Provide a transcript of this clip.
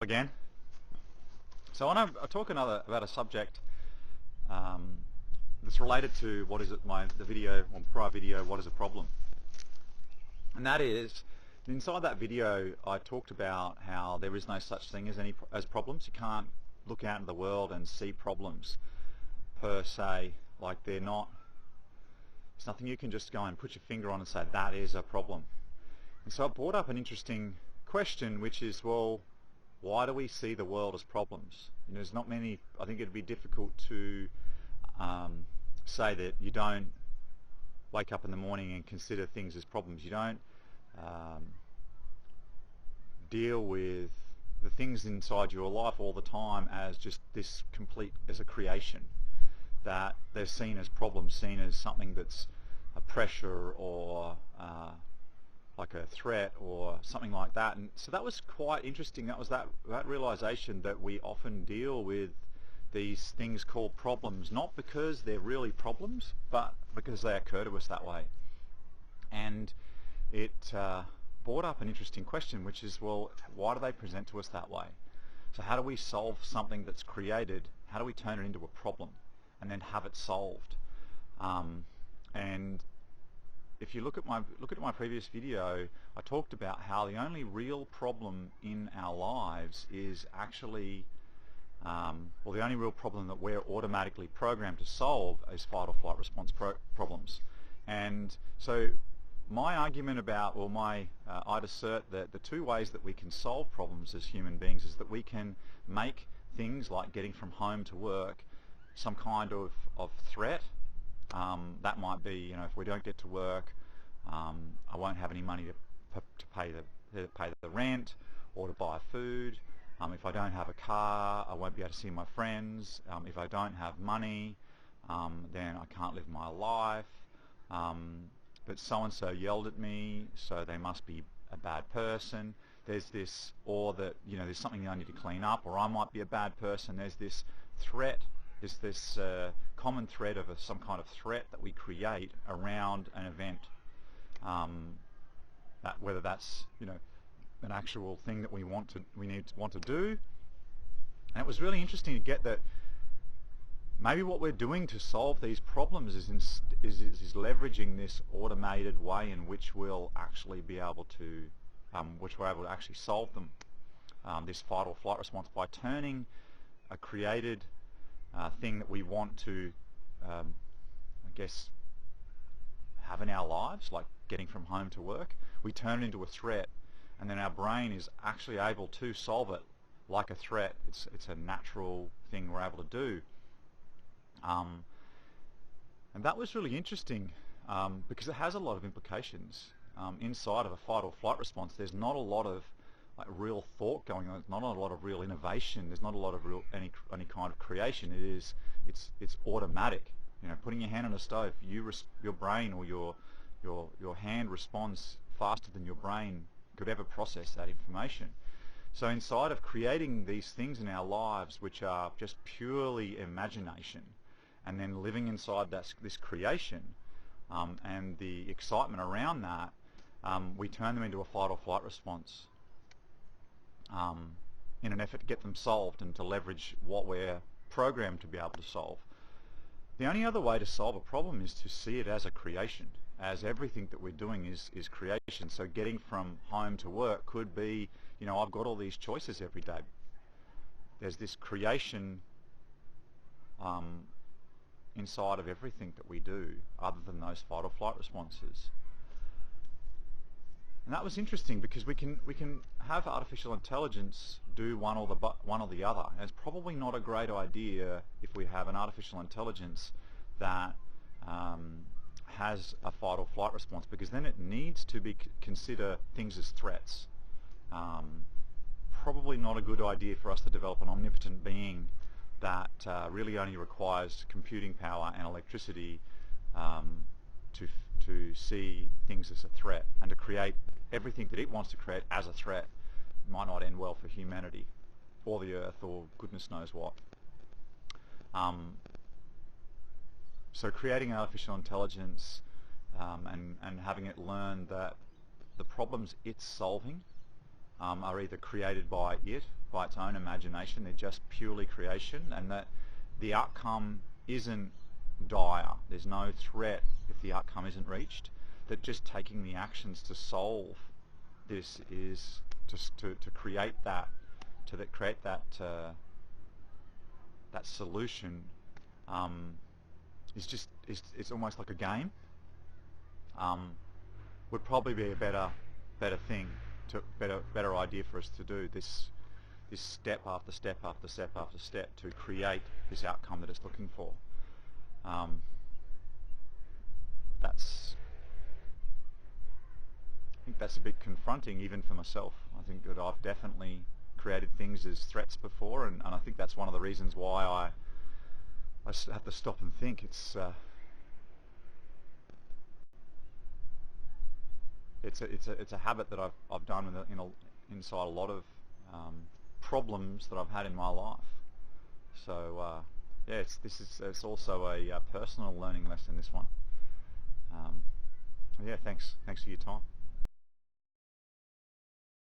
Again. So I want to talk about a subject um, that's related to what is it the video on prior video, what is a problem, and that is inside that video I talked about how there is no such thing as problems. You can't look out into the world and see problems per se. Like they're not. It's nothing you can just go and put your finger on and say that is a problem. And so I brought up an interesting question, which is, well, why do we see the world as problems? There's not many. I think it'd be difficult to say that you don't wake up in the morning and consider things as problems. You don't um, deal with the things inside your life all the time as just this complete as a creation, that they're seen as problems, seen as something that's a pressure or like a threat or something like that. And so that was quite interesting. That was that realization that we often deal with these things called problems, not because they're really problems, but because they occur to us that way. And it brought up an interesting question, which is, well, why do they present to us that way? So how do we solve something that's created? How do we turn it into a problem and then have it solved? And if you look at my previous video, I talked about how the only real problem in our lives is actually, well, the only real problem that we're automatically programmed to solve is fight or flight response problems. And so my argument about, well, I'd assert that the two ways that we can solve problems as human beings is that we can make things like getting from home to work some kind of threat. That might be, if we don't get to work, I won't have any money to pay the rent or to buy food. If I don't have a car, I won't be able to see my friends. If I don't have money, then I can't live my life. But so-and-so yelled at me, so they must be a bad person. There's this, or that, there's something I need to clean up, or I might be a bad person. There's this threat. There's this common thread of some kind of threat that we create around an event, whether that's an actual thing that we want to do. And it was really interesting to get that maybe what we're doing to solve these problems is leveraging this automated way in which we'll actually be able to, which we're able to actually solve them. This fight or flight response by turning a created thing that we want to, I guess, have in our lives, like getting from home to work, we turn it into a threat, and then our brain is actually able to solve it like a threat. It's a natural thing we're able to do. And that was really interesting because it has a lot of implications. Inside of a fight or flight response, there's not a lot of real thought going on. There's not a lot of real innovation. There's not a lot of any kind of creation. It's automatic. Putting your hand on a stove, your brain or your hand responds faster than your brain could ever process that information. So inside of creating these things in our lives, which are just purely imagination, and then living inside this creation and the excitement around that, we turn them into a fight or flight response in an effort to get them solved and to leverage what we're programmed to be able to solve. The only other way to solve a problem is to see it as a creation, as everything that we're doing is creation. So getting from home to work could be, I've got all these choices every day. There's this creation inside of everything that we do other than those fight or flight responses. And that was interesting because we can have artificial intelligence do one or the other. And it's probably not a great idea if we have an artificial intelligence that has a fight or flight response, because then it needs to consider things as threats. Probably not a good idea for us to develop an omnipotent being that really only requires computing power and electricity to see things as a threat, and to create everything that it wants to create as a threat might not end well for humanity or the earth or goodness knows what. So creating artificial intelligence and having it learn that the problems it's solving are either created by it by its own imagination. They're just purely creation, and that the outcome isn't dire. There's no threat if the outcome isn't reached. That just taking the actions to solve this is just to create that, that solution is just it's almost like a game. Would probably be a better thing, better idea for us to do this step after step after step after step to create this outcome that it's looking for. I think that's a bit confronting even for myself. I think that I've definitely created things as threats before, and I think that's one of the reasons why I have to stop and think. It's a habit that I've done inside a lot of problems that I've had in my life. So yeah, it's also a personal learning lesson, this one. Yeah, thanks for your time.